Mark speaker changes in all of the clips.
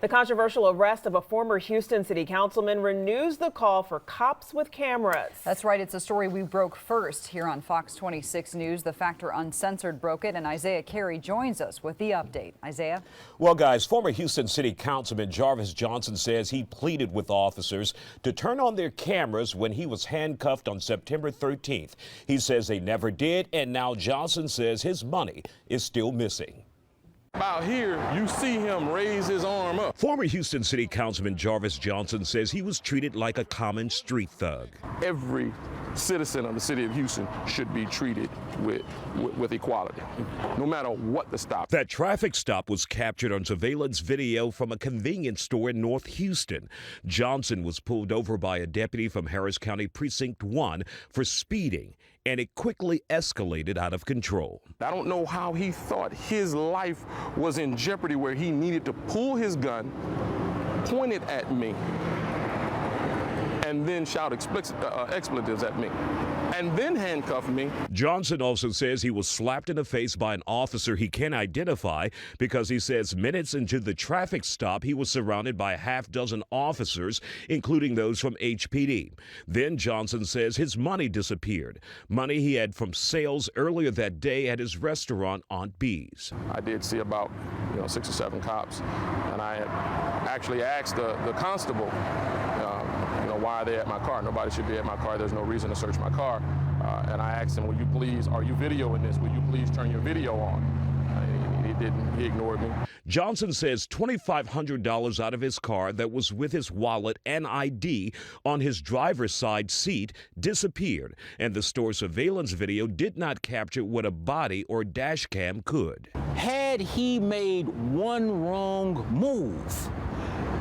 Speaker 1: The controversial arrest of a former Houston City Councilman renews the call for cops with cameras.
Speaker 2: That's right. It's a story we broke first here on Fox 26 News. The Factor Uncensored broke it, and Isaiah Carey joins us with the update. Isaiah?
Speaker 3: Well, guys, former Houston City Councilman Jarvis Johnson says he pleaded with officers to turn on their cameras when he was handcuffed on September 13th. He says they never did, and now Johnson says his money is still missing.
Speaker 4: About here, you see him raise his arm up.
Speaker 3: Former Houston City Councilman Jarvis Johnson says he was treated like a common street thug.
Speaker 4: Every citizen of the city of Houston should be treated with equality, no matter what the stop.
Speaker 3: That traffic stop was captured on surveillance video from a convenience store in North Houston. Johnson was pulled over by a deputy from Harris County Precinct 1 for speeding, and it quickly escalated out of control.
Speaker 4: I don't know how he thought his life was in jeopardy where he needed to pull his gun, point it at me, and then shout expletives at me, and then handcuff me.
Speaker 3: Johnson also says he was slapped in the face by an officer he can't identify because he says minutes into the traffic stop, he was surrounded by a half-dozen officers, including those from HPD. Then Johnson says his money disappeared, money he had from sales earlier that day at his restaurant Aunt B's.
Speaker 4: I did see about 6 or 7 cops, and I had actually asked the constable, why are they at my car? Nobody should be at my car. There's no reason to search my car. And I asked him, will you please, are you videoing this? Will you please turn your video on? He didn't. He ignored me.
Speaker 3: Johnson says $2,500 out of his car that was with his wallet and ID on his driver's side seat disappeared, and the store surveillance video did not capture what a body or dash cam could.
Speaker 5: Had he made one wrong move,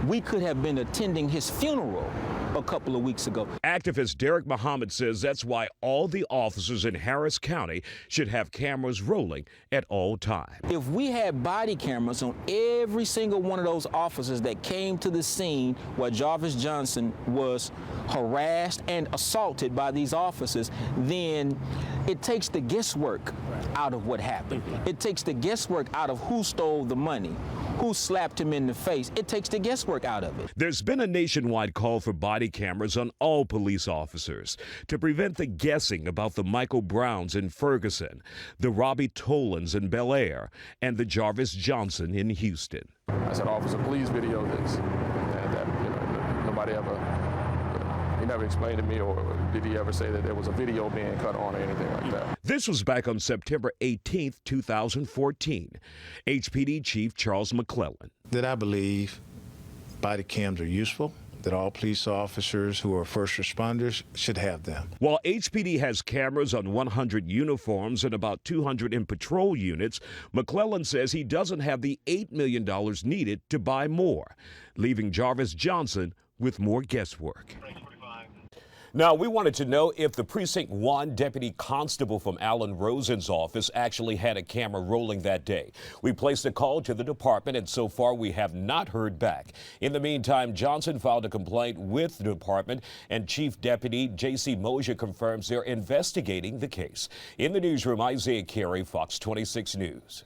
Speaker 5: we could have been attending his funeral a couple of weeks ago.
Speaker 3: Activist Deric Muhammad says that's why all the officers in Harris County should have cameras rolling at all times.
Speaker 5: If we had body cameras on every single one of those officers that came to the scene where Jarvis Johnson was harassed and assaulted by these officers, then it takes the guesswork out of what happened. It takes the guesswork out of who stole the money, who slapped him in the face. It takes the guesswork out of it.
Speaker 3: There's been a nationwide call for body cameras on all police officers to prevent the guessing about the Michael Browns in Ferguson, the Robbie Tolans in Bel Air, and the Jarvis Johnson in Houston.
Speaker 4: I said, officer, please video this. And nobody ever, he never explained to me, or did he ever say that there was a video being cut on or anything like that.
Speaker 3: This was back on September 18th, 2014. HPD Chief Charles McClellan.
Speaker 6: That I believe body cams are useful, that all police officers who are first responders should have them.
Speaker 3: While HPD has cameras on 100 uniforms and about 200 in patrol units, McClellan says he doesn't have the $8 million needed to buy more, leaving Jarvis Johnson with more guesswork. Now, we wanted to know if the Precinct 1 deputy constable from Alan Rosen's office actually had a camera rolling that day. We placed a call to the department, and so far we have not heard back. In the meantime, Johnson filed a complaint with the department, and Chief Deputy J.C. Mosier confirms they're investigating the case. In the newsroom, Isaiah Carey, Fox 26 News.